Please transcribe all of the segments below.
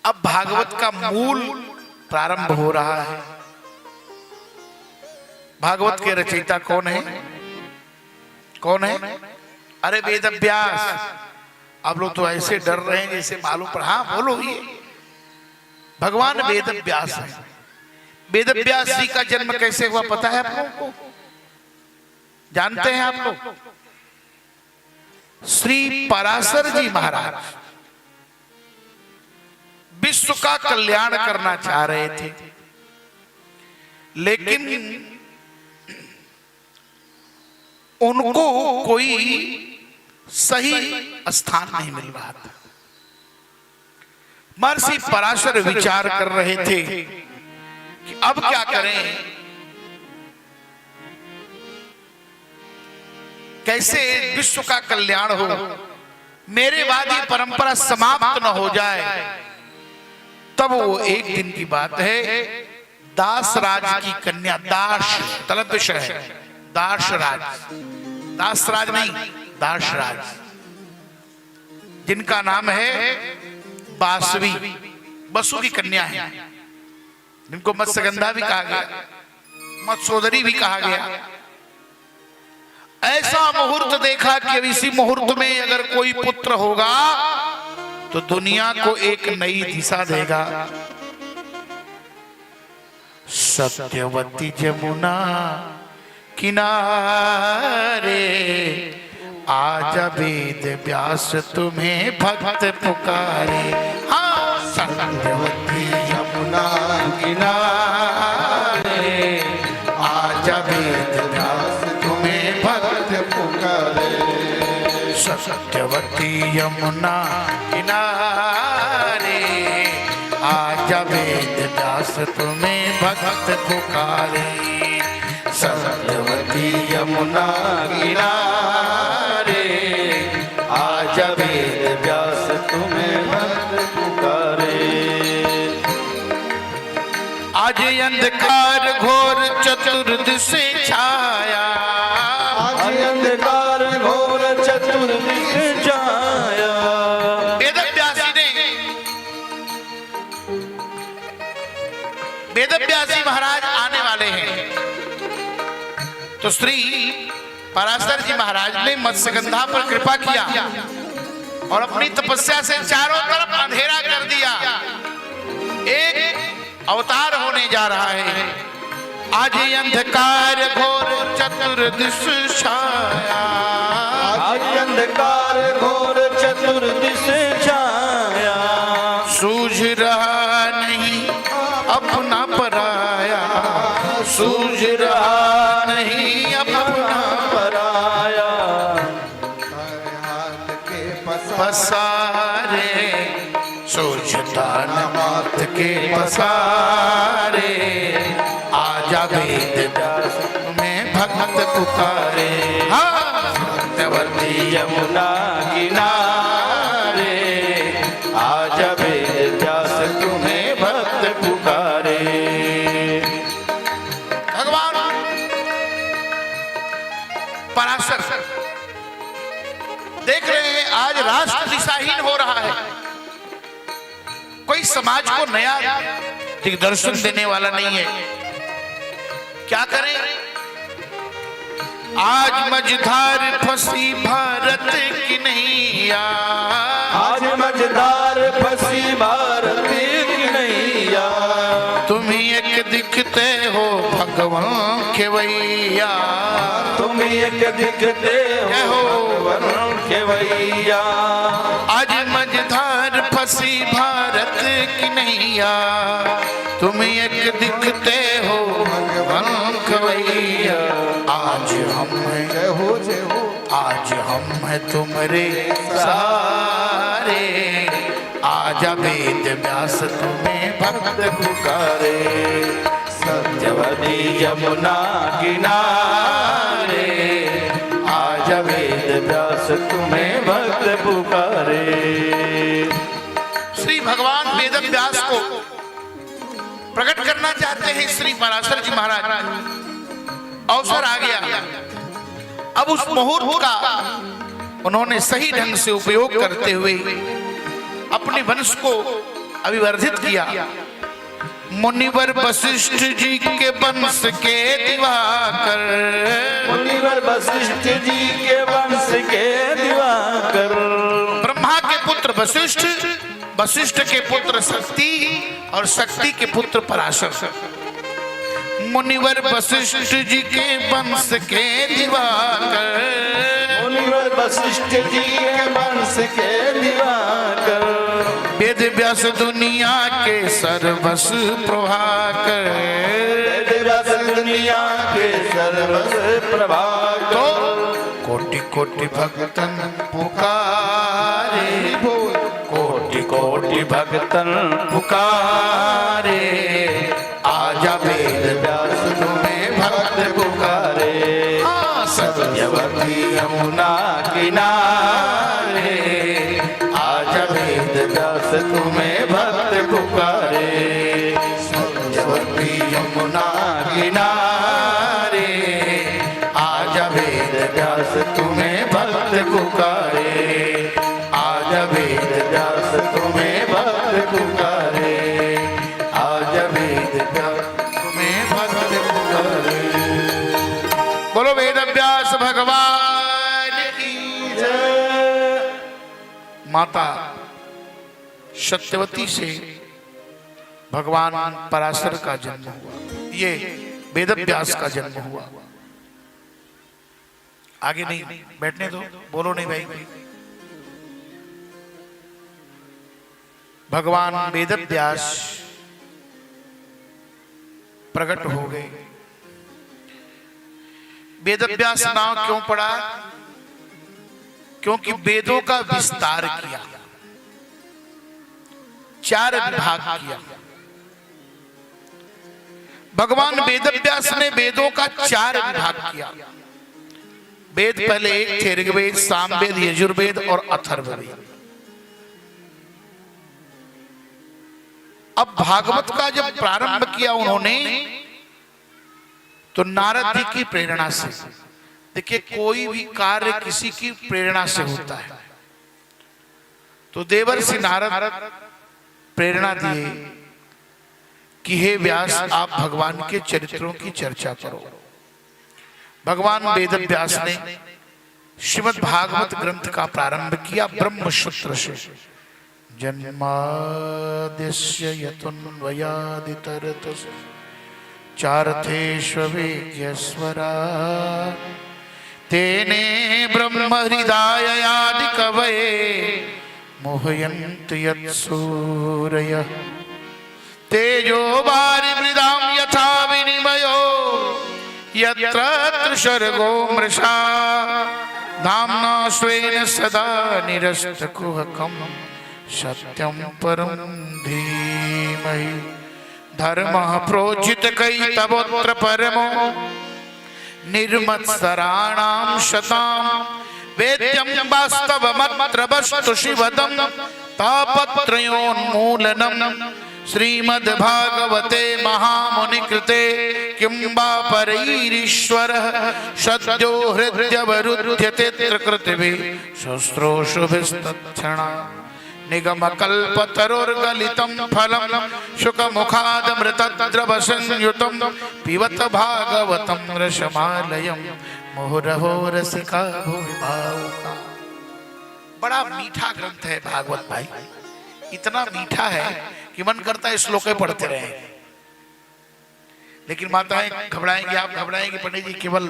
अब भागवत का मूल प्रारंभ हो रहा है। भागवत के रचयिता कौन है? कौन है? अरे वेद व्यास। आप लोग तो ऐसे डर रहे हैं जैसे मालूम पर। हाँ बोलो, ये भगवान वेद व्यास है। वेद व्यास जी का जन्म कैसे हुआ पता है आप लोगों को? जानते हैं आप लोग? श्री पराशर जी महाराज विश्व का कल्याण करना चाह रहे थे, लेकिन उनको कोई सही स्थान नहीं मिल रहा था। महर्षि पराशर विचार कर रहे थे कि अब क्या करें, कैसे विश्व का कल्याण हो, मेरे बाद ये परंपरा समाप्त न हो जाए। तब वो एक दिन की बात है, दासराज की कन्या, दास तलब विषय है, दासराज, दासराज नहीं दासराज, जिनका नाम है बासवी, बसु की कन्या है, जिनको मत्स्यगंधा भी कहा गया, मत्स्योदरी भी कहा गया। ऐसा मुहूर्त देखा कि अब इसी मुहूर्त में अगर कोई पुत्र होगा तो दुनिया को एक नई दिशा देगा। सत्यवती जमुना किनारे आजा वेद व्यास तुम्हें भक्त पुकारे। हाँ, सत्यवती जमुना किनारे आजा वेद व्यास तुम्हें भक्त पुकारे। सत्यवती यमुना किनारे आजा वेद व्यास तुम्हें भक्त पुकारे। सत्यवती यमुना किनारे आजा वेद व्यास तुम्हें भक्त पुकारे। आज अंधकार घोर चतुर्दिशे छाया, आज अंधकार घोर चतुर्दिशे छाया। वेद व्यास जी महाराज आने वाले हैं। तो श्री पराशर जी महाराज ने मत्स्यगंधा पर कृपा किया और अपनी तपस्या से चारों तरफ अंधेरा कर दिया। एक अवतार होने जा रहा है। आज अंधकार घोर चतुर्दिशे छाया, आज अंधकार घोर चतुर्दिशे छाया। सूझ रहा नहीं अपना पराया, सूझ रहा नहीं अपना पराया। हाथ के पसारे, सूझता न मात के पसारे। आजा वेद व्यास तुम्हें भक्त पुकारे। हाँ, सत्यवती यमुना किनारे आजा वेद व्यास तुम्हें भक्त पुकारे। भगवान पराशर देख रहे हैं आज राष्ट्र दिशाहीन हो रहा है, कोई समाज को नया दिग्दर्शन देने वाला नहीं है। क्या करें? आज मझधार फंसी भारत की नैया, आज मझधार फंसी भारत की नैया। तुम ही एक दिखते हो भगवान खेवैया, तुम एक दिखते हो भगवान खेवैया। आज मझधार फंसी भारत की नैया, तुम एक दिखते हो भगवान खेवैया। आज हम हैं, जय हो जय हो, आज हम हैं तुम्हारे सहारे। आजा वेद व्यास तुम्हें भक्त पुकारे। सत्यवती यमुना किनारे आजा वेद व्यास तुम्हें भक्त पुकारे। श्री भगवान वेद व्यास को प्रकट करना चाहते हैं श्री पराशर जी महाराज। अवसर आ गया, अब उस मुहूर्त का उन्होंने सही ढंग से उपयोग करते हुए अपने वंश को अभिवर्धित किया। मुनिवर वशिष्ठ जी के वंश के दिवाकर, मुनिवर वशिष्ठ जी के वंश के दिवाकर, ब्रह्मा के पुत्र वशिष्ठ, वशिष्ठ के पुत्र शक्ति और शक्ति के पुत्र पराशर। मुनिवर वशिष्ठ जी के वंश के दिवाकर, मुनिवर वशिष्ठ जी के वंश के दिवाकर, वेद व्यास दुनिया के सर्वस प्रभाकर, वेद व्यास दुनिया के सर्वस प्रभाकर। तो कोटि कोटि भक्तन पुकारे, कोटि कोटि भक्तन पुकारे, आजा वेद व्यास तुम्हें भक्त पुकारे। सत्यवती यमुना किनारे, आजा वेद व्यास तुम्हें भक्त पुकारे। सत्यवती यमुना किनारे, आजा वेद व्यास तुम्हें भक्त पुकारे। आजा वेद व्यास तुम्हें भक्त पुकारे। आजा वेद व्यास तुम्हें भक्त पुकारे। बोलो वेद व्यास भगवान की जय। माता सत्यवती से भगवान पराशर का जन्म हुआ, ये वेद व्यास का जन्म हुआ। आगे नहीं बैठने दो, बोलो नहीं भाई। भगवान वेद व्यास प्रकट हो गए। वेद व्यास नाम क्यों पड़ा? क्योंकि वेदों का विस्तार किया, 4 विभाग किया। भगवान वेद व्यास ने वेदों का 4 विभाग किया। वेद पहले एक थे, ऋग्वेद, सामवेद, यजुर्वेद और अथर्ववेद। अब भागवत का जब प्रारंभ किया उन्होंने, तो नारद जी की प्रेरणा से। देखिए, कोई भी कार्य किसी की प्रेरणा से होता है। तो देवर्षि नारद प्रेरणा दिए कि हे व्यास, आप भगवान के चरित्रों की चर्चा करो। भगवान वेद व्यास ने श्रीमद् भागवत ग्रंथ का प्रारंभ किया ब्रह्मसूत्र से। जन्माद्यस्य यतोऽन्वयादितरतश्च चार्थेष्वेज्यस्वरा तेने ब्रह्म हृदयादि कवये मोहयन्ति यत्सूरयः तेजो वारिमृदां यथा विनिमयो यत्र त्रिसर्गो मृषा धाम्ना स्वेन सदा निरस्तकुहकम् सत्यं परं धीमहि। धर्मः प्रोज्झितकैतवोऽत्र परमो निर्मत्सराणां शतां वेद्यं वास्तवमत्र वस्तु शिवदं तापत्रयोन्मूलनं। श्रीमद्भागवते महामुनिकृते किं वा परैरीश्वरः सद्यो हृद्यवरुध्यते कृतभिः शस्त्रोषुभिस्तत्क्षणात्। निगमकल्पतरुर्गलितं फलं शुकमुखादमृतद्रवसंयुतं पिबत भागवतं रसमालयं मुहुरहो रसिका भुवि भावुका। बड़ा मीठा ग्रंथ है भागवत भाई, इतना मीठा है कि मन करता है श्लोकें पढ़ते रहें। लेकिन माताएं घबराएंगी, आप घबराएंगे, पंडित जी केवल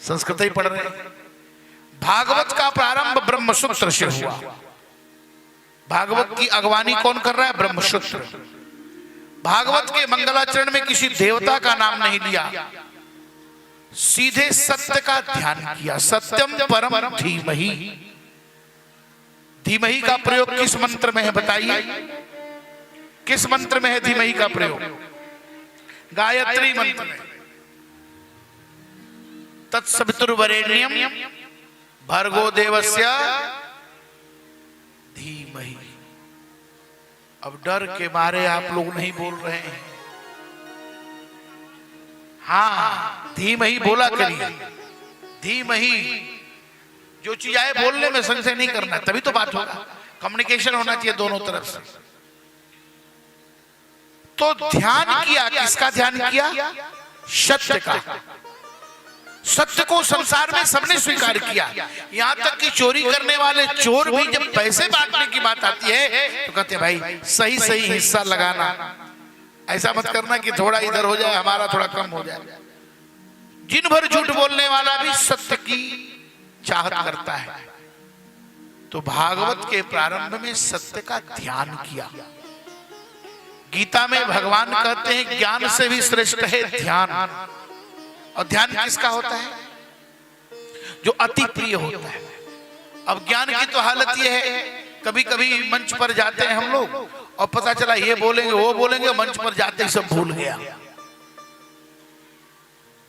संस्कृत ही पढ़ रहे हैं। भागवत का प्रारंभ ब्रह्मसूत्र से हुआ। भागवत की अगवानी कौन कर रहा है? ब्रह्मसूत्र। भागवत के मंगलाचरण में किसी देवता का नाम नहीं लिया, सीधे सत्य का ध्यान किया। सत्यम परम धीमहि। धीमहि का प्रयोग किस मंत्र में है बताइए? किस मंत्र में है धीमहि का प्रयोग? गायत्री मंत्र में। तत्सवितुर्वरेण्यम भर्गो देवस्य धीमहि। अब डर के मारे आप लोग नहीं बोल रहे हैं। हाँ, धीमहि बोला करिए। धीमहि, जो चीज आए बोलने में संशय नहीं करना, तभी तो बात होगा। कम्युनिकेशन होना चाहिए दोनों तरफ से। तो ध्यान किया, किसका ध्यान किया? सत्य का। सत्य को संसार में सबने स्वीकार किया, यहां तक कि चोरी करने वाले चोर भी जब पैसे बांटने की बात आती है तो कहते हैं भाई सही सही हिस्सा लगाना, ऐसा मत करना कि थोड़ा इधर हो जाए हमारा थोड़ा कम हो जाए। जिन भर झूठ बोलने वाला भी सत्य की चाहत करता है। तो भागवत के प्रारंभ में सत्य का ध्यान किया। गीता में भगवान कहते हैं ज्ञान से भी श्रेष्ठ है ध्यान। और ध्यान किसका होता है? जो अति प्रिय होता है। अब ज्ञान की तो हालत यह है, कभी कभी मंच पर जाते हैं हम लोग और पता चला ये बोलेंगे वो बोलेंगे, मंच पर जाते ही सब भूल गया।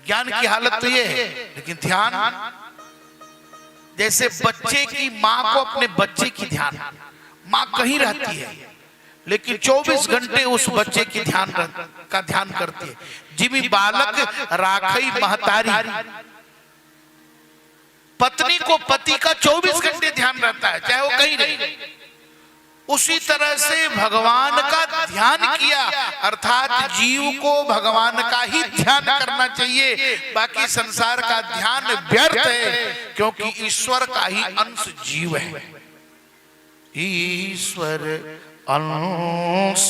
ज्ञान की हालत तो ये है। लेकिन ध्यान, जैसे बच्चे की मां को अपने बच्चे की ध्यान, मां कहीं रहती है लेकिन 24 घंटे उस बच्चे की ध्यान करती है। जिमी बालक राखई महतारी, पत्नी को पति का 24 घंटे ध्यान रहता है, चाहे वो कहीं रहे। उसी तरह से भगवान का ध्यान किया, अर्थात जीव को भगवान का ही ध्यान करना चाहिए। बाकी संसार का ध्यान व्यर्थ है, क्योंकि ईश्वर का ही अंश जीव है। ईश्वर अंश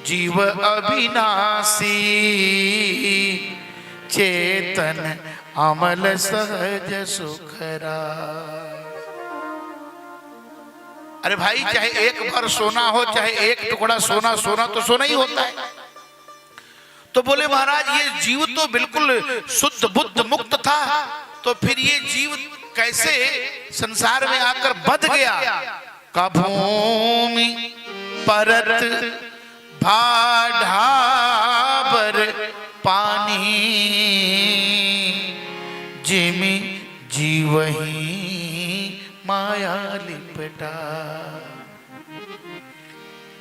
जीव अविनाशी, चेतन अमल सहज सुखरा। अरे भाई, चाहे एक बार सोना हो, चाहे एक टुकड़ा सोना, सोना तो सोना ही होता है। तो बोले महाराज ये जीव तो बिल्कुल शुद्ध बुद्ध मुक्त था, तो फिर ये जीव कैसे संसार में आकर बध गया? कभूमि परत भाढ़ाबर पानी, जिमि जीवही माया लिपटा।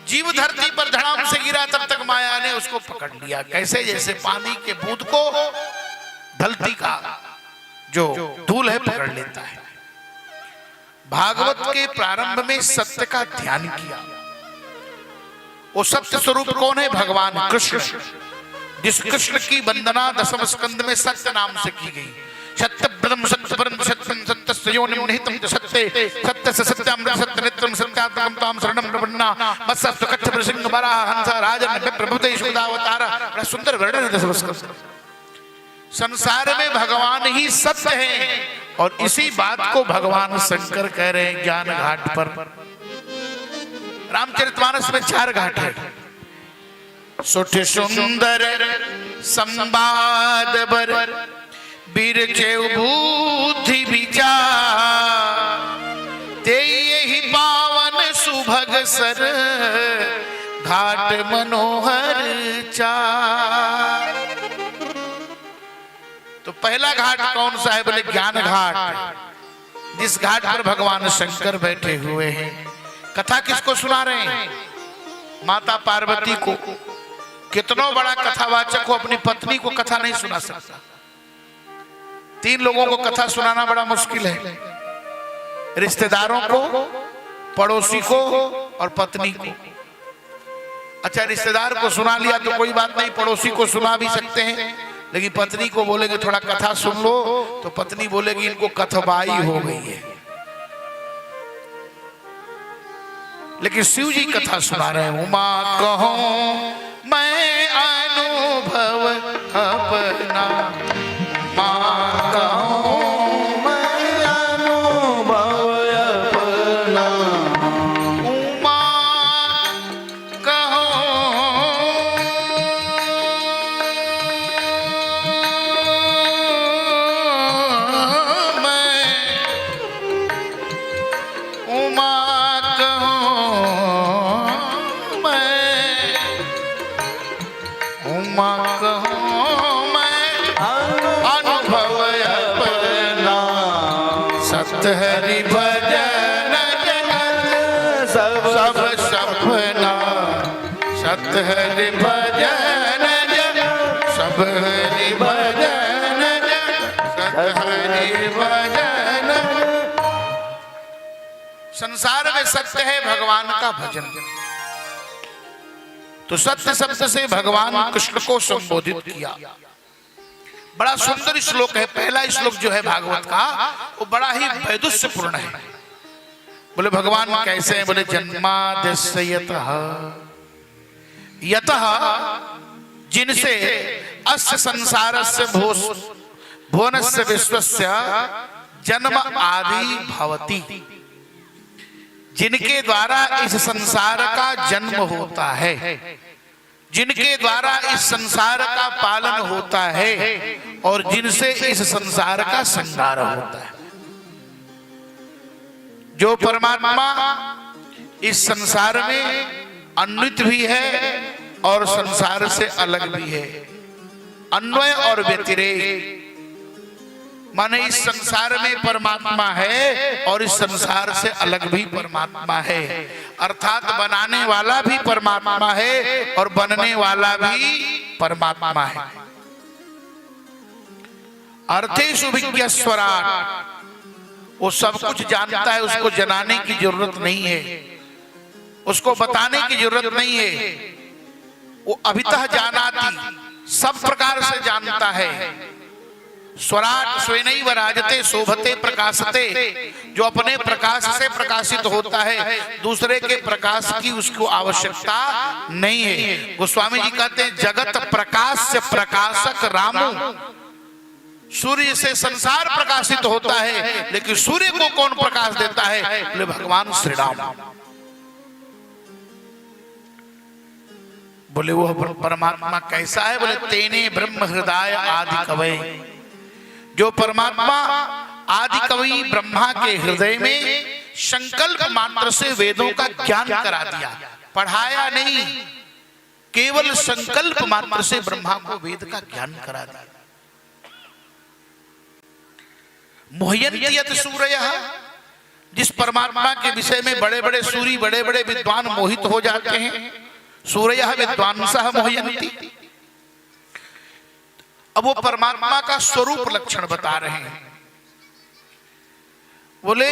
जीव धरती पर धड़ाम से गिरा, तब तक माया ने उसको पकड़ लिया। कैसे? जैसे पानी के बूंद को धरती का जो धूल है पकड़ लेता है। भागवत के प्रारंभ में सत्य का ध्यान किया। वो सत्य स्वरूप कौन है? भगवान कृष्ण। जिस कृष्ण की वंदना दशम स्कंद में सत्य नाम से की गई। सत्य ब्रह्म सत्य परम सत्यम सत्य योनिम निहितम च सत्ये, सत्य से सत्यम सत्य नित्यम सत्यात्मकम ताम शरणम प्रपन्ना मत्स्य कच्छ नृसिंह वराह हंस राजन विप्रभुते शुदावतार। बड़ा सुंदर वर्णन है दशम स्कंद। संसार में भगवान ही सत्य है, और इसी बात को भगवान शंकर कह रहे हैं ज्ञान घाट पर। रामचरितमानस में 4 घाट है। सुठ सुंदर संवाद बर, बिरचे बुद्धि विचार, ते यही पावन सुभग सर, घाट मनोहर चार। तो पहला घाट कौन सा है? बोले ज्ञान घाट, जिस घाट पर भगवान शंकर बैठे हुए हैं। कथा किसको सुना रहे हैं? माता पार्वती को। कितना बड़ा कथावाचक हो, अपनी पत्नी को कथा नहीं सुना सकता। 3 लोगों को कथा सुनाना बड़ा मुश्किल है, रिश्तेदारों को, पड़ोसी को और पत्नी को। अच्छा, रिश्तेदार को सुना लिया तो कोई बात नहीं, पड़ोसी को सुना भी सकते हैं। लेकिन पत्नी को बोलेंगे थोड़ा कथा सुन लो, तो पत्नी बोलेगी इनको कथबाई हो गई है। लेकिन शिव जी कथा सुना रहे हैं। उमा कहो मैं अनुभव अपना, मां कहो मैं अनुभव अपना, उमा कहो मैं, उमा कहो मैं, उमा कहो सत्य हरि भजन जगत सब सपना, सत्य हरि भजन जगत सब हरि भजन जगत, सत्य हरि भजन। संसार में सत्य है भगवान का भजन। तो सत्य शब्द से भगवान कृष्ण को संबोधित किया। बड़ा सुंदर श्लोक है। पहला श्लोक जो है भागवत का वो बड़ा ही वैदुष्यपूर्ण है। बोले भगवान कैसे हैं? बोले जन्माद्यस्य यतः जिनसे अस्य संसारस्य भुवनस्य विश्वस्य जन्म आदि भवति, जिनके द्वारा इस संसार का जन्म होता है, जिनके द्वारा इस संसार का पालन होता है और जिनसे इस संसार का संहार होता है। जो परमात्मा इस संसार में अन्वित भी है और संसार से अलग भी है। अन्वय और व्यतिरेक माने इस संसार में परमात्मा है और इस संसार से अलग भी परमात्मा है। अर्थात बनाने वाला भी परमात्मा है और बनने वाला भी परमात्मा है। अर्थेषु विज्ञस्वराट्, वो सब कुछ जानता है, उसको जनाने की जरूरत नहीं है, उसको बताने की जरूरत नहीं है। वो अभितः जानाति, सब प्रकार से जानता है। स्वराट स्वेनैव राजते शोभते प्रकाशते, जो अपने प्रकाश से प्रकाशित होता है, दूसरे के प्रकाश की उसको आवश्यकता नहीं है। गोस्वामी जी कहते हैं जगत प्रकाश से प्रकाशक रामू, सूर्य से संसार प्रकाशित होता है लेकिन सूर्य को कौन प्रकाश देता है? बोले भगवान श्री राम। बोले वो परमात्मा कैसा है? बोले तेने ब्रह्म हृदय आदि कवय, जो परमात्मा आदि कवि ब्रह्मा के हृदय में संकल्प मात्र से वेदों का ज्ञान करा दिया, पढ़ाया नहीं, केवल संकल्प मात्र से ब्रह्मा को वेद का ज्ञान करा दिया। मोहयन्ति यत् सूरयः, जिस परमात्मा के विषय में बड़े बड़े सूरी बड़े बड़े विद्वान मोहित हो जाते हैं, सूरयः विद्वांसः मोहयन्ति। अब वो परमात्मा का स्वरूप लक्षण बता रहे हैं। बोले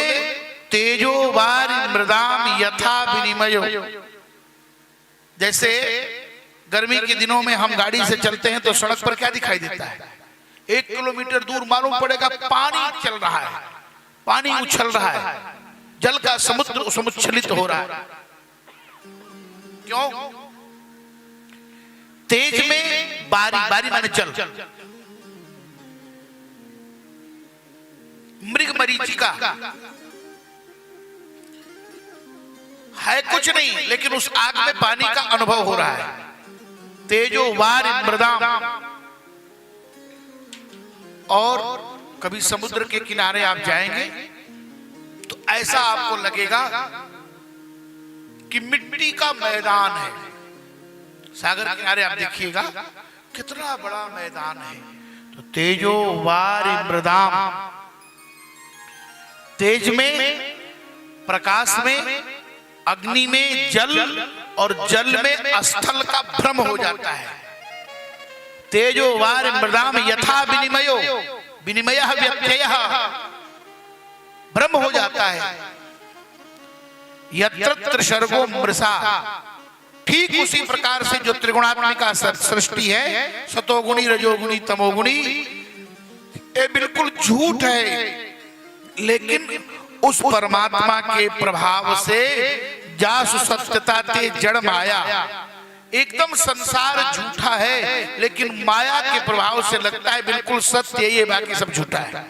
तेजो वारि मृदाम यथा विनिमयो, जैसे गर्मी के दिनों में हम गाड़ी से चलते हैं तो सड़क पर क्या दिखाई देता है? 1 किलोमीटर दूर मालूम पड़ेगा पानी चल रहा है, पानी उछल रहा है, जल का समुद्र समुच्छलित हो रहा है। क्यों? तेज में बारी बारी माने जल, मृग मरीचिका है कुछ नहीं, लेकिन उस आग में पानी का अनुभव हो रहा है। तेजो वारि मृदाम। और कभी समुद्र के किनारे आप जाएंगे तो ऐसा आपको लगेगा कि मिट्टी का मैदान है। सागर किनारे आप देखिएगा कितना बड़ा मैदान है। तो तेजो वारि मृदाम, तेज में, प्रकाश में, अग्नि में जल और जल में स्थल का भ्रम हो जाता है। तेजो वारि मृदाम यथा विनिमयो, विनिमयः व्यत्ययः, भ्रम हो जाता है। यत्र सर्गो मृषा, ठीक उसी प्रकार से जो त्रिगुणात्मिका सृष्टि है, सतोगुणी रजोगुणी तमोगुणी, ये बिल्कुल झूठ है। लेकिन उस परमात्मा के प्रभाव से जासु सत्यता ते जड़ माया, एकदम संसार झूठा है लेकिन माया के प्रभाव से लगता है बिल्कुल सत्य, ये बाकी सब झूठा है।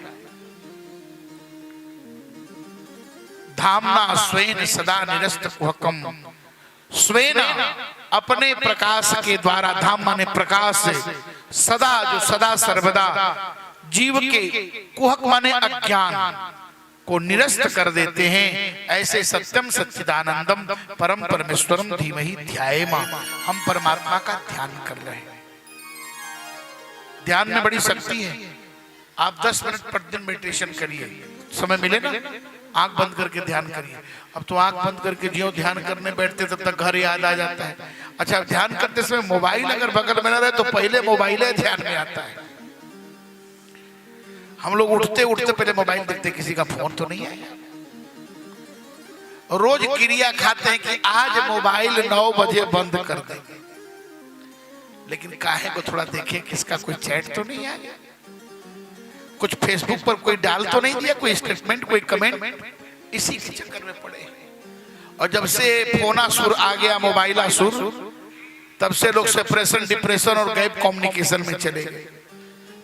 धामना स्वेन सदा निरस्त कुहकम, स्वेन अपने प्रकाश के द्वारा, धाम माने प्रकाश से, सदा जो सदा सर्वदा जीव के, कुहक माने अज्ञान को निरस्त कर देते हैं। ऐसे सत्यम सच्चिदानंदम परम परमेश्वरम धीमहि ध्यायेम, हम परमात्मा का ध्यान कर रहे हैं। ध्यान में बड़ी शक्ति है। आप 10 मिनट प्रतिदिन मेडिटेशन करिए, समय मिले ना, आंख बंद करके ध्यान करिए। अब तो आंख बंद करके जियो ध्यान करने बैठते तब तक घर याद आ जाता है। अच्छा, ध्यान करते समय मोबाइल अगर बगल में न रहे तो पहले मोबाइल ध्यान में आता है। हम लोग उठते उठते पहले मोबाइल देखते, किसी का फोन तो नहीं आया। रोज क्रिया खाते हैं कि आज मोबाइल 9 बजे बंद कर देंगे। लेकिन काहे को थोड़ा देखें किसका कोई चैट तो नहीं आया, कुछ फेसबुक पर कोई डाल तो नहीं दिया, कोई स्टेटमेंट, कोई कमेंट, इसी के चक्कर में पड़े। और जब से फोनासुर आ गया, मोबाइलासुर, तब से लोग सेपरेशन, डिप्रेशन और गैप कम्युनिकेशन में चले गए।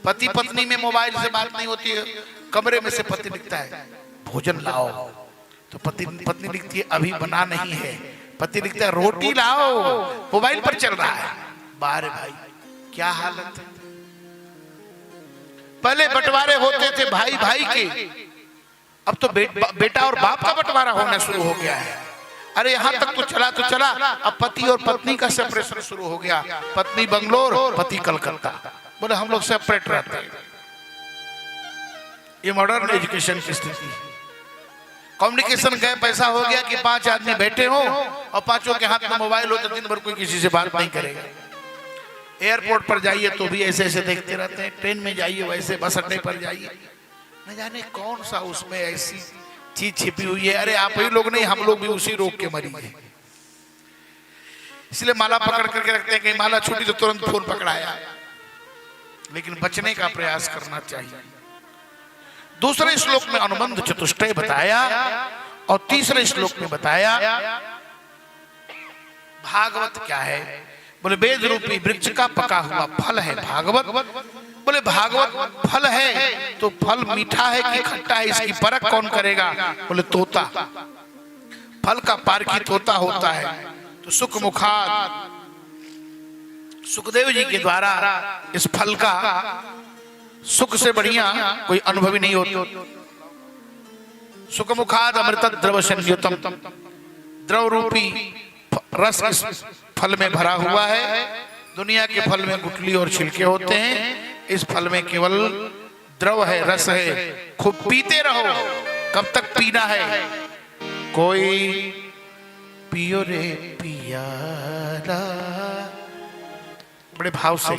पति पत्नी में मोबाइल से बात नहीं होती है, कमरे में से पति लिखता है भोजन लाओ, तो पत्नी लिखती है अभी बना नहीं है, पति लिखता है रोटी लाओ, मोबाइल पर चल रहा है। बारे भाई क्या हालत है। पहले बंटवारे होते थे भाई भाई के, अब तो बेटा और बाप का बंटवारा होना शुरू हो गया है। अरे यहां तक तो चला, अब पति और पत्नी का सेपरेशन शुरू हो गया। पत्नी बंगलोर, पति कलकत्ता, बोले हम लोग सेपरेट रहते हैं। ये मॉडर्न एजुकेशन की स्थिति है। कम्युनिकेशन गैप ऐसा हो गया कि 5 आदमी बैठे हो और पांचों के हाथ में मोबाइल हो, तो दिन भर कोई किसी से बात नहीं करेगा। एयरपोर्ट पर जाइए तो भी ऐसे ऐसे देखते रहते हैं, ट्रेन में जाइए वैसे, बस अड्डे पर जाइए, न जाने कौन सा उसमें ऐसी चीज छिपी हुई है। अरे आप ही लोग नहीं, हम लोग भी उसी रोग के मरीज हैं। इसलिए माला पकड़ करके रखते हैं, कहीं माला छूटी तो तुरंत फोन पकड़ाया। लेकिन बचने का प्रयास करना चाहिए। दूसरे श्लोक में अनुबंध चतुष्टय बताया और तीसरे श्लोक में बताया भागवत क्या है। बोले वेद रूपी वृक्ष का पका हुआ फल है भागवत। बोले भागवत फल है तो फल मीठा है कि खट्टा है, इसकी परख कौन करेगा। बोले तोता, फल का पारखी तोता होता है। तो सुख मुखाद सुखदेव जी के द्वारा इस फल का सुख से बढ़िया कोई अनुभवी नहीं होता। सुख मुखाद अमृत द्रव संयुतम, द्रव रूपी रस इस फल में भरा हुआ है। दुनिया के फल में गुठली और छिलके होते हैं, इस फल में केवल द्रव है, रस है। खूब पीते रहो। कब तक पीना है। कोई पियो रे पियाला, बड़े भाव से।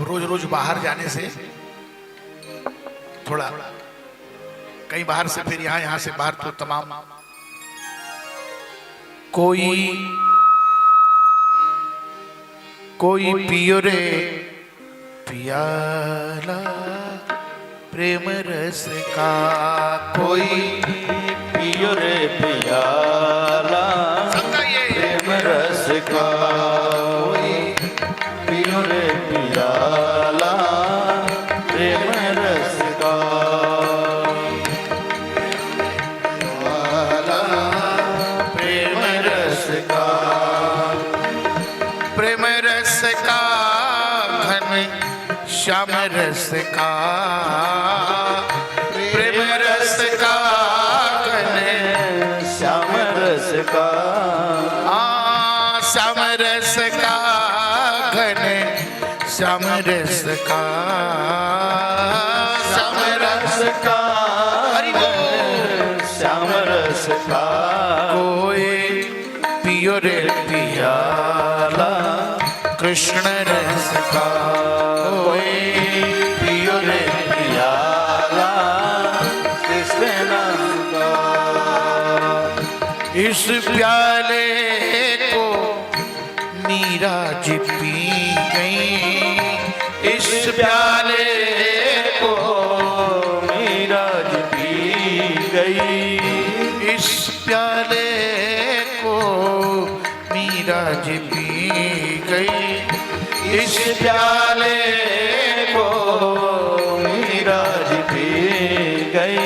रोज रोज बाहर जाने से थोड़ा, कहीं बाहर से फिर यहाँ से बाहर, तो तमाम कोई पियो रे पियाला प्रेम रस का, कोई पियो रे पियाला प्रेम रस का, कोई पियो रे पियाला प्रेम रस का, प्रेम रस का, प्रेम रस का घन श्याम रस का, प्रेम रस का घन श्याम रस का, श्याम रस का घन श्याम रस का, श्याम रस का, श्याम रस का, कोई पियो रे पियाला कृष्ण रस का, कोई पियो रे पियाला कृष्ण रस का। इस प्याले को मीरा जी पी गई, इस प्याले को मीरा जी पी गई, इस प्याले को मीरा जी पी गई, इस प्याले को मीरा जी पी गई,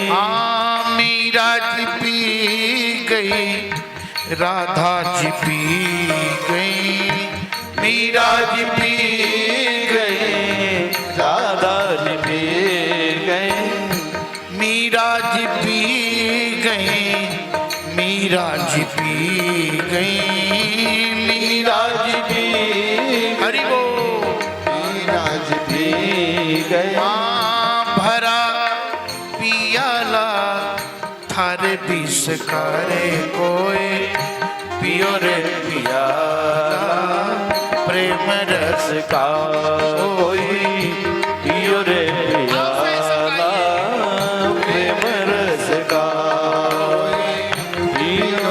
मीरा जी पी गई, राधा जी पी गई, मीरा जी पी गई, राधा जी पी गई, मीरा जी पी गई, मीरा जी पी गई, मीरा जी पी, हरि बोल, मीरा जी पी गई, भरा पियाला थारे दिस करे, कोई पियो रे पियाला प्रेम रस का, कोई पियो रे पियाला प्रेम रस का, पियो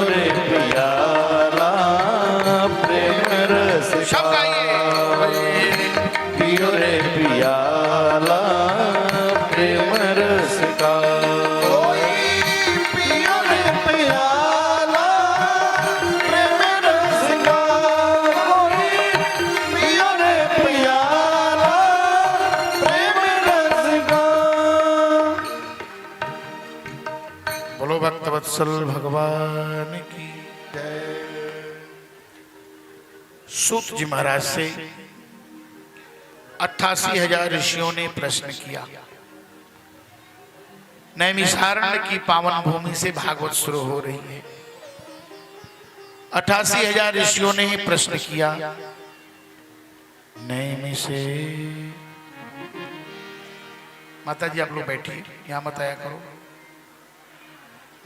बोलो भक्तवत्सल भगवान की जय। सूत जी महाराज से 88,000 ऋषियों ने प्रश्न किया। नैमिषारण्य की पावन भूमि से भागवत शुरू हो रही है। 88,000 ऋषियों ने प्रश्न किया। नैमिषे, माता जी आप लोग बैठिए, यहां मत आया करो।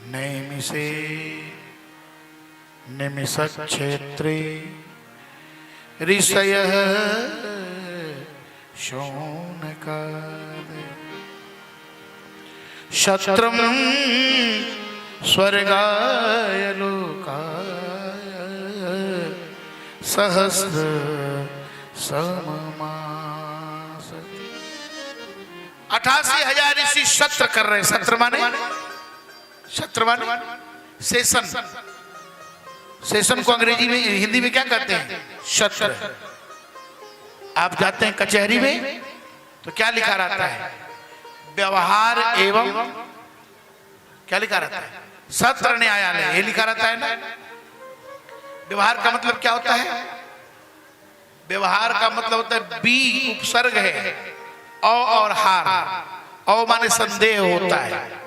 नैमिषे निमिष क्षेत्रे ऋषयः शौनकादयः शत्रम स्वर्गाय लोकाय सहस्र सममासति। 88,000 ऋषि सत्र कर रहे हैं। सत्र माने सेशन। सेशन को अंग्रेजी में, हिंदी में क्या कहते हैं? सत्र। आप जाते हैं कचहरी में तो क्या लिखा रहता है? व्यवहार एवं क्या लिखा रहता है? सत्र न्यायालय, ये लिखा रहता है ना। व्यवहार का मतलब क्या होता है? व्यवहार का मतलब होता है बी उपसर्ग है, औ और हार। औ माने संदेह होता है।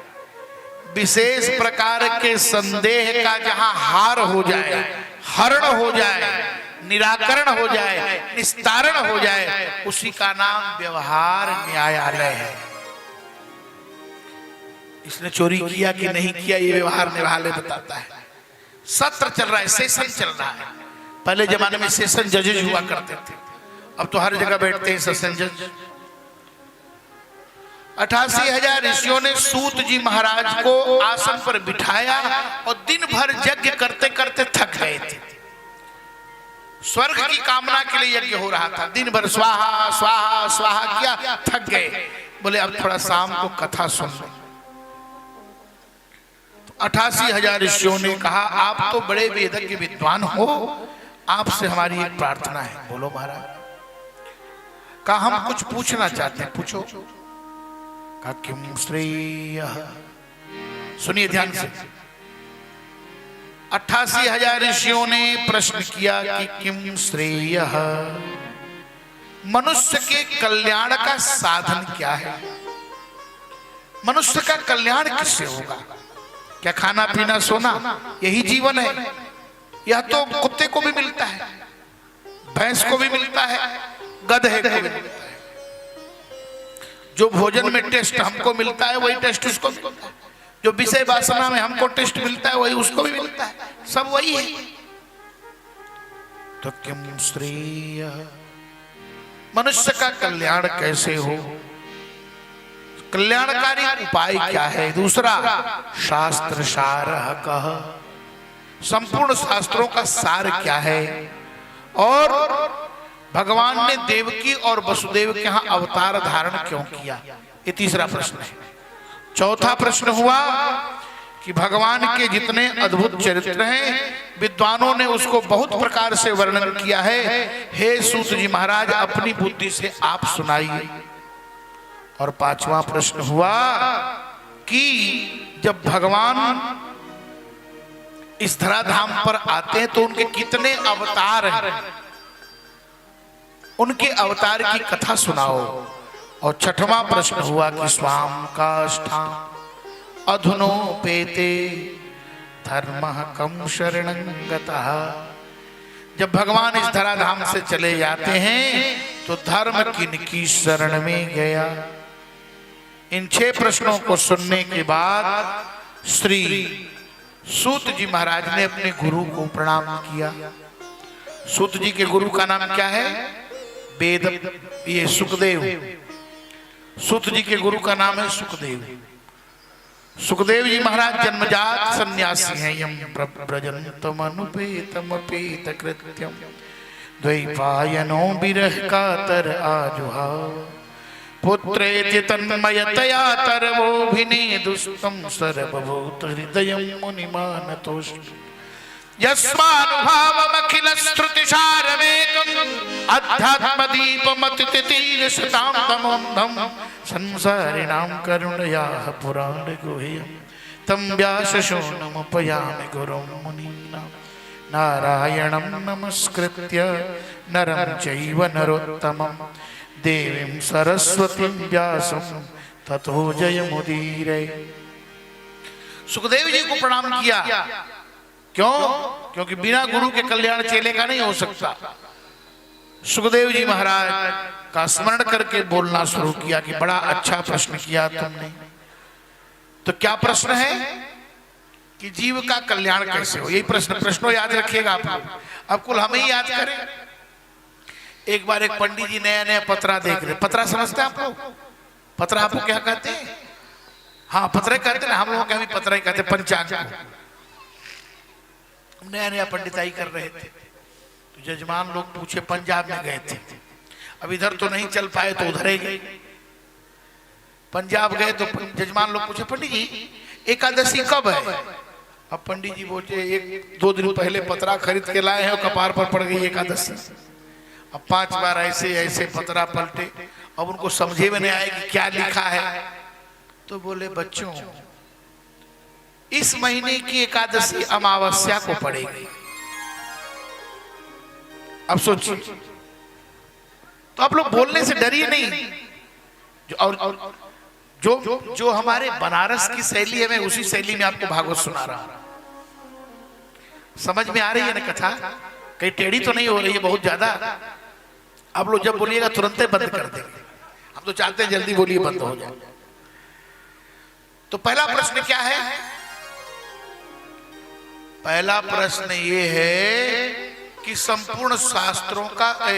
विशेष प्रकार के संदेह का जहां हार हो जाए, हरण हो जाए, निराकरण हो जाए, निस्तारण हो जाए, उसी का नाम व्यवहार न्यायालय है। इसने चोरी किया कि नहीं किया, ये व्यवहार न्यायालय बताता है। सत्र चल रहा है, सेशन चल रहा है। पहले जमाने में सेशन जजेज हुआ करते थे, अब तो हर जगह बैठते हैं सेशन जज। 88,000 ऋषियों ने सूत जी महाराज को आसन पर बिठाया और दिन भर यज्ञ करते करते थक गए थे। स्वर्ग की कामना के लिए यज्ञ हो रहा था। दिन भर स्वाहा स्वाहा स्वाहा किया, थक गए। बोले अब थोड़ा शाम को कथा सुन लो। 88,000 ऋषियों ने कहा आप तो बड़े वेदज्ञ विद्वान हो, आपसे हमारी एक प्रार्थना है। बोलो महाराज। कहा हम कुछ पूछना चाहते हैं, पूछो। कहा किम श्रेयः, सुनिए ध्यान से। 88,000 ऋषियों ने प्रश्न किया कि किम श्रेयः, मनुष्य के कल्याण का साधन क्या है? मनुष्य का कल्याण किससे होगा? क्या खाना पीना सोना यही जीवन है? यह तो कुत्ते को भी मिलता है, भैंस को भी मिलता है, गधे को भी मिलता है। जो भोजन में टेस्ट हमको मिलता है वही टेस्ट उसको मिलता है। जो विषय वासना में हमको टेस्ट मिलता है वही उसको भी मिलता है। सब वही है। तो किम श्रेयः, मनुष्य का कल्याण कैसे हो? कल्याणकारी उपाय क्या है? दूसरा, शास्त्र सारः कः, संपूर्ण शास्त्रों का सार क्या है? और भगवान ने देवकी और वसुदेव के यहां अवतार धारण क्यों किया? ये तीसरा प्रश्न है। चौथा प्रश्न हुआ कि भगवान के जितने अद्भुत चरित्र हैं, विद्वानों ने उसको बहुत प्रकार से वर्णन किया है। हे सूत जी महाराज, अपनी बुद्धि से आप सुनाइए। और पांचवा प्रश्न हुआ कि जब भगवान इस धराधाम पर आते हैं तो उनके कितने अवतार हैं, उनके अवतार की कथा सुनाओ। और छठवां प्रश्न हुआ कि स्वाम काष्ठाम अधुनोपेते धर्मः कम शरणं गतः। जब भगवान इस धराधाम से चले जाते हैं तो धर्म किनकी शरण में गया? इन 6 प्रश्नों को सुनने के बाद श्री सूत जी महाराज ने अपने गुरु को प्रणाम किया। सूत जी के गुरु का नाम क्या है? वेद, ये सुखदेव। सूत जी के गुरु का नाम है सुखदेव। सुखदेव जी महाराज जन्मजात सन्यासी हैं। यम प्रव्रजन्तम अनुपेतम पेत कृत्यम द्वैपायनो विरह कातर आजुहाव पुत्रेति तन्मयतया तरवोभिनेदुस्तं सर्वभूत हृदयं मुनिमानतोऽस्मि यस्मानुभावमखिल श्रुतिसारमेकम् अध्यात्मदीपमतितीरशतां संसारिणां करुणयाः पुराणगुह्यं तं व्यासशोणमुपयामि गुरुं मुनीनां नारायणं नमस्कृत्य नरं चैव नरोत्तमं देवीं सरस्वतीं व्यासं ततो जयमुदीरये। सुखदेव जी को प्रणाम किया। क्यों? क्योंकि बिना गुरु के कल्याण चेले का नहीं हो सकता। सुखदेव जी महाराज का स्मरण करके बोलना शुरू किया कि बड़ा अच्छा प्रश्न किया तुमने। तो क्या प्रश्न है कि जीव का कल्याण कैसे हो? यही प्रश्न याद रखिएगा आप लोग। अब कुल हमें ही याद करें। एक बार एक पंडित जी नया नया पत्रा देख रहे। पत्रा समझते हैं आप लोग? पत्रा आपको क्या कहते हैं? हाँ, पत्रे कहते हैं। हम लोगों का भी पत्रा ही कहते हैं, पंचांग। नया नया पंडिताई कर रहे थे तो जजमान लोग पूछे, पंजाब में गए थे, अब इधर तो नहीं चल पाए तो उधर ही गए। पंजाब गए तो जजमान लोग पूछे, पंडित जी एकादशी कब है? अब पंडित जी बोले, 1-2 दिन पहले पतरा खरीद के लाए हैं और कपार पर पड़ गई एकादशी। अब 5 बार ऐसे ऐसे पतरा पलटे, अब उनको समझे में नहीं आया कि क्या लिखा है। तो बोले, बच्चों इस महीने की एकादशी अमावस्या को पड़ेगी। अब सोचिए, तो आप लोग बोलने से डरिए नहीं। जो हमारे बनारस की शैली है, मैं उसी शैली में आपको भागवत सुना रहा हूं। समझ में आ रही है ना कथा? कहीं टेढ़ी तो नहीं हो रही है बहुत ज्यादा? आप लोग जब बोलिएगा तुरंत ही बंद कर देंगे। हम तो चाहते हैं जल्दी बोलिए, बंद हो जाए। तो पहला प्रश्न क्या है? पहला प्रश्न ये है कि संपूर्ण शास्त्रों का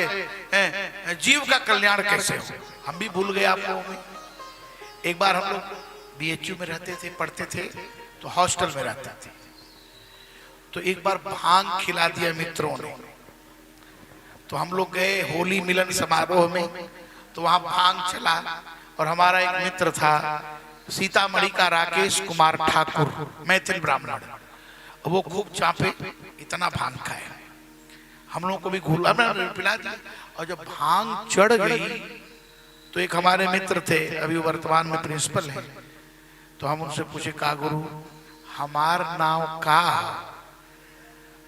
जीव का कल्याण कैसे हो? हम भी भूल गए आप लोगों में। एक बार हम लोग बीएचयू में रहते थे, पढ़ते थे, तो हॉस्टल में रहते थे। तो एक बार भांग खिला दिया मित्रों ने। तो हम लोग गए होली मिलन समारोह में, तो वहां भांग चला और हमारा एक मित्र था सीतामढ़ी का राकेश कुमार ठाकुर, मैथिल ब्राह्मण। वो खूब चापे, इतना भांग खाया। हम लोगों को भी घूला पिला दिया। और जब भांग चढ़ गई तो एक हमारे मित्र थे, अभी वर्तमान में प्रिंसिपल हैं, तो हम उनसे पूछे, का गुरु हमार नाम का?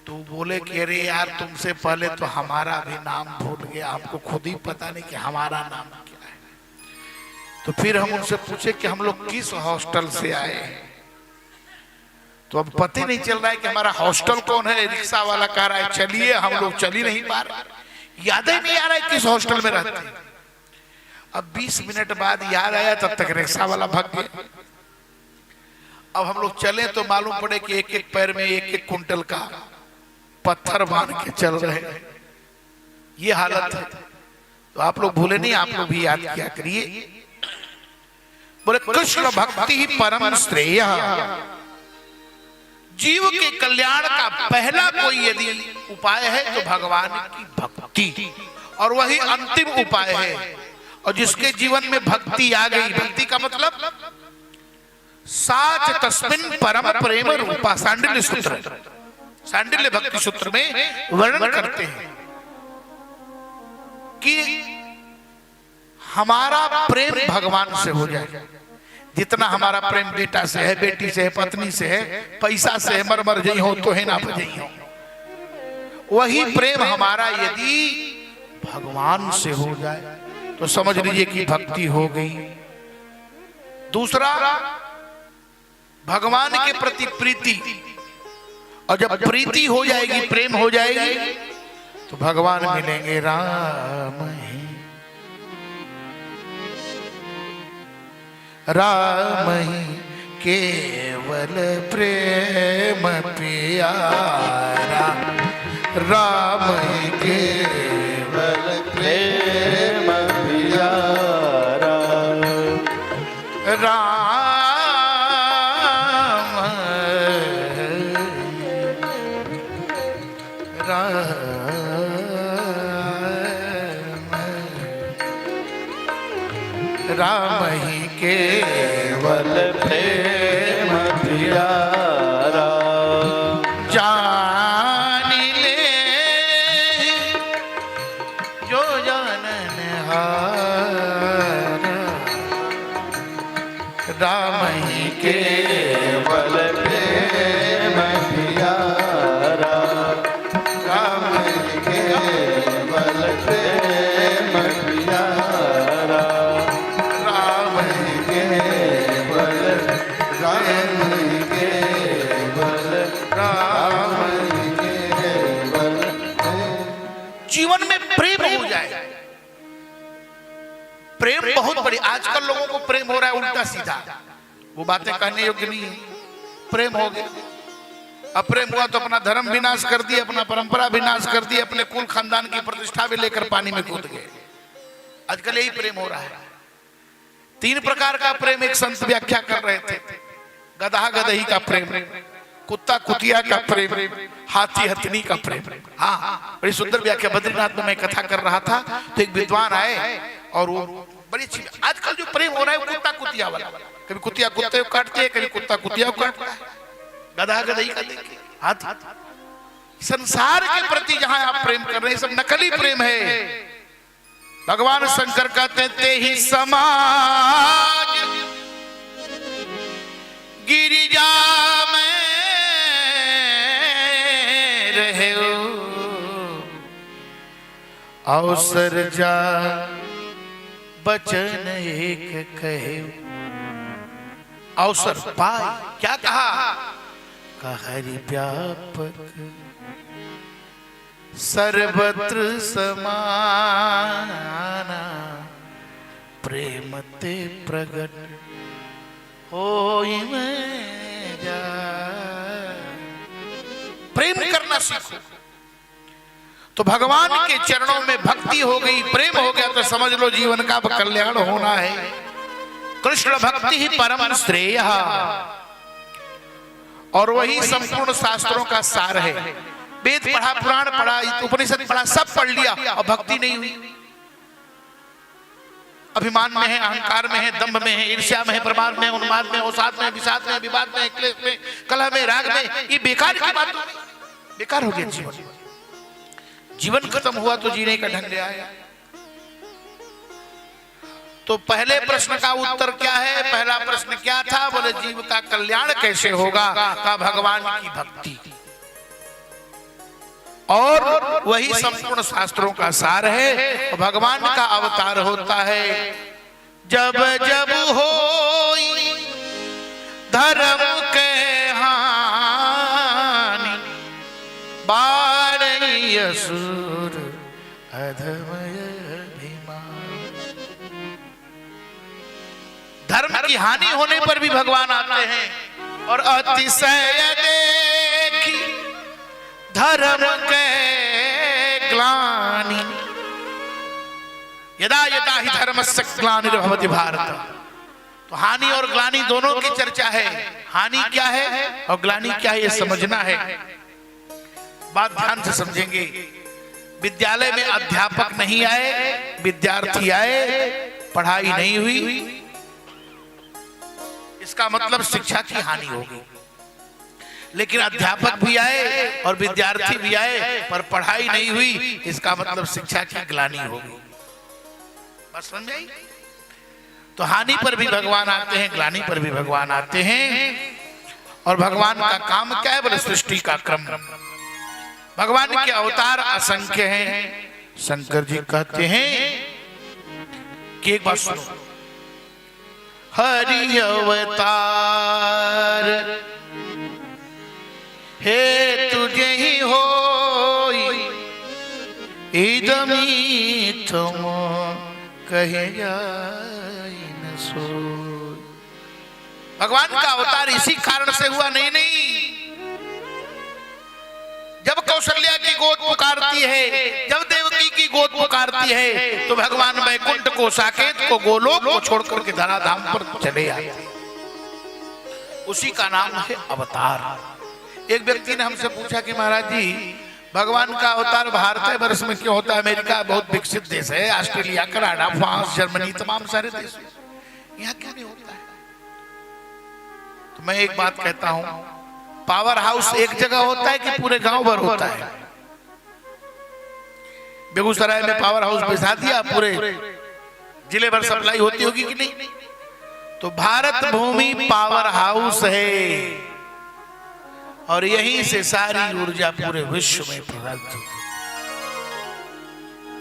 तो बोले कि अरे यार, तुमसे पहले तो हमारा भी नाम भूल गया, हमको खुद ही पता नहीं कि हमारा नाम क्या है। तो फिर हम उनसे पूछे कि हम लोग किस हॉस्टल से आए हैं? तो अब पता ही नहीं चल रहा है कि हमारा हॉस्टल कौन है। रिक्शा वाला कह रहा है चलिए, हम लोग चल ही नहीं पा रहे, याद ही नहीं आ रहा है किस हॉस्टल में रहते हैं। अब 20 मिनट बाद याद आया, तब तक रिक्शा वाला भाग गया। अब हम लोग चले तो मालूम पड़े कि एक एक पैर में 1-1 कुंटल का पत्थर बांध के चल रहे हैं। ये हालत है। तो आप लोग भूले नहीं, आप लोग भी याद किया करिए। बोले, कृष्ण भक्ति ही परम श्रेय। जीव के कल्याण का पहला कोई यदि उपाय है तो भगवान की भक्ति, और वही अंतिम उपाय है। और जिसके जीवन में भक्ति आ गई, भक्ति का मतलब साच तस्मिन् परम प्रेम रूपा, सांडिल्य सूत्र, सांडिल्य भक्ति सूत्र में वर्णन करते हैं कि हमारा प्रेम भगवान से हो जाए। जितना हमारा प्रेम बेटा से है, बेटी से है, पत्नी से है, पैसा से है, मर जई हो तो है ना भजई हो, वही प्रेम हमारा यदि भगवान से हो जाए तो समझ लीजिए कि भक्ति हो गई। दूसरा, भगवान के प्रति प्रीति। और जब प्रीति हो जाएगी, प्रेम हो जाएगी, तो भगवान मिलेंगे राम ही, राम ही केवल प्रेम प्यारा, राम ही केवल प्रेम प्यारा, राम राम ही केवल प्रेम प्यारा, जान प्रेम हो जाए। प्रेम बहुत बड़ी, आजकल लोगों को प्रेम हो रहा है उल्टा सीधा, वो बातें कहने योग्य नहीं है। प्रेम हो गया, अप्रेम हुआ तो अपना धर्म विनाश कर दिए, अपना परंपरा विनाश कर दिए, अपने कुल खानदान की प्रतिष्ठा भी लेकर पानी में कूद गए। आजकल यही प्रेम हो रहा है। 3 प्रकार का प्रेम एक संत व्याख्या कर रहे थे। गधा गदही का प्रेम, कुत्ता कुतिया का प्रेम, हाथी हथनी का प्रेम। हाँ, बड़ी सुंदर व्याख्या। बद्रीनाथ में मैं कथा कर रहा था तो एक विद्वान आए और वो बड़ी अच्छी। आजकल जो प्रेम हो रहा है वो कुत्ता कुतिया वाला, कभी कुतिया कुत्ते को काटते है, कभी कुत्ता कुतिया को काटता है। गधा गदही का देखिए, हाथी। संसार के प्रति जहां आप प्रेम कर रहे हैं सब नकली प्रेम है। भगवान शंकर कहते ते ही समाज गिरिजा में रहे अवसर जा बचन एक कहे। अवसर पाए, क्या कहा? हरि व्यापक सर्वत्र समाना प्रेम ते प्रगट होई में जा। प्रेम करना सीखो। तो भगवान के चरणों में भक्ति हो गई, प्रेम हो गया तो समझ लो जीवन का कल्याण होना है। कृष्ण भक्ति ही परम श्रेय, और वही संपूर्ण शास्त्रों का सार है। वेद पढ़ा, पुराण पढ़ा, उपनिषद पढ़ा, सब पढ़ लिया और भक्ति नहीं हुई। अभिमान में है, अहंकार में है, दंभ में है, ईर्ष्या में है, प्रमाद में है, उन्माद में, अवसाद में, विषाद में, विवाद में, क्लेश में, कलह में, राग में। ये बेकार की बात, बेकार हो गया जीवन। जीवन खत्म हुआ तो जीने का ढंग आया। तो पहले प्रश्न का उत्तर क्या है? पहला प्रश्न क्या था? बोले जीव का कल्याण कैसे होगा? का भगवान की भक्ति, और वही संपूर्ण शास्त्रों का सार है। भगवान का अवतार होता है जब जब हो धर्म के हानि बारई असुर अधमय अभिमान। धर्म की हानि होने पर भी भगवान आते हैं और अतिशय देखी धर्म के ग्लानि यदा यदा ही धर्मस्य ग्लानिर्भवति भारत। तो हानि और ग्लानि दोनों की चर्चा है। हानि क्या है और ग्लानि क्या है, ये समझना है। बात ध्यान से समझेंगे। विद्यालय में अध्यापक नहीं आए, विद्यार्थी आए, पढ़ाई नहीं हुई, इसका मतलब शिक्षा की हानि होगी। लेकिन अध्यापक भी आए और विद्यार्थी भी आए पर पढ़ाई नहीं हुई, इसका मतलब शिक्षा की ग्लानि होगी। बस समझ आई? तो हानि पर भी भगवान आते हैं, ग्लानि पर भी भगवान आते हैं। और भगवान का काम क्या है? बोले सृष्टि का क्रम। भगवान के अवतार असंख्य हैं। शंकर जी कहते हैं कि एक बात सुनो, हरि अवतार हे तुझे ही होई इदमीथम कहे जाई न सोई। भगवान का अवतार इसी कारण से हुआ। नहीं, जब कौशल्या की गोद पुकारती है, जब देवकी की गोद पुकारती है, तो भगवान वैकुंठ को, साकेत को, गोलोक को छोड़कर के धराधाम पर चले आते। उसी का नाम है अवतार। एक व्यक्ति ने हमसे पूछा कि महाराज जी, भगवान का अवतार भारत वर्ष में क्यों होता है? अमेरिका बहुत विकसित देश है, ऑस्ट्रेलिया, कनाडा, फ्रांस, जर्मनी, तमाम सारे देश, यहाँ क्यों नहीं होता है? तो मैं एक बात कहता हूं, पावर हाउस एक जगह होता है कि पूरे गांव भर होता है? बेगूसराय में पावर हाउस बिछा दिया, पूरे जिले भर सप्लाई होती होगी कि नहीं? तो भारत भूमि पावर हाउस है और यहीं से सारी ऊर्जा पूरे विश्व में प्रवाहित होती है।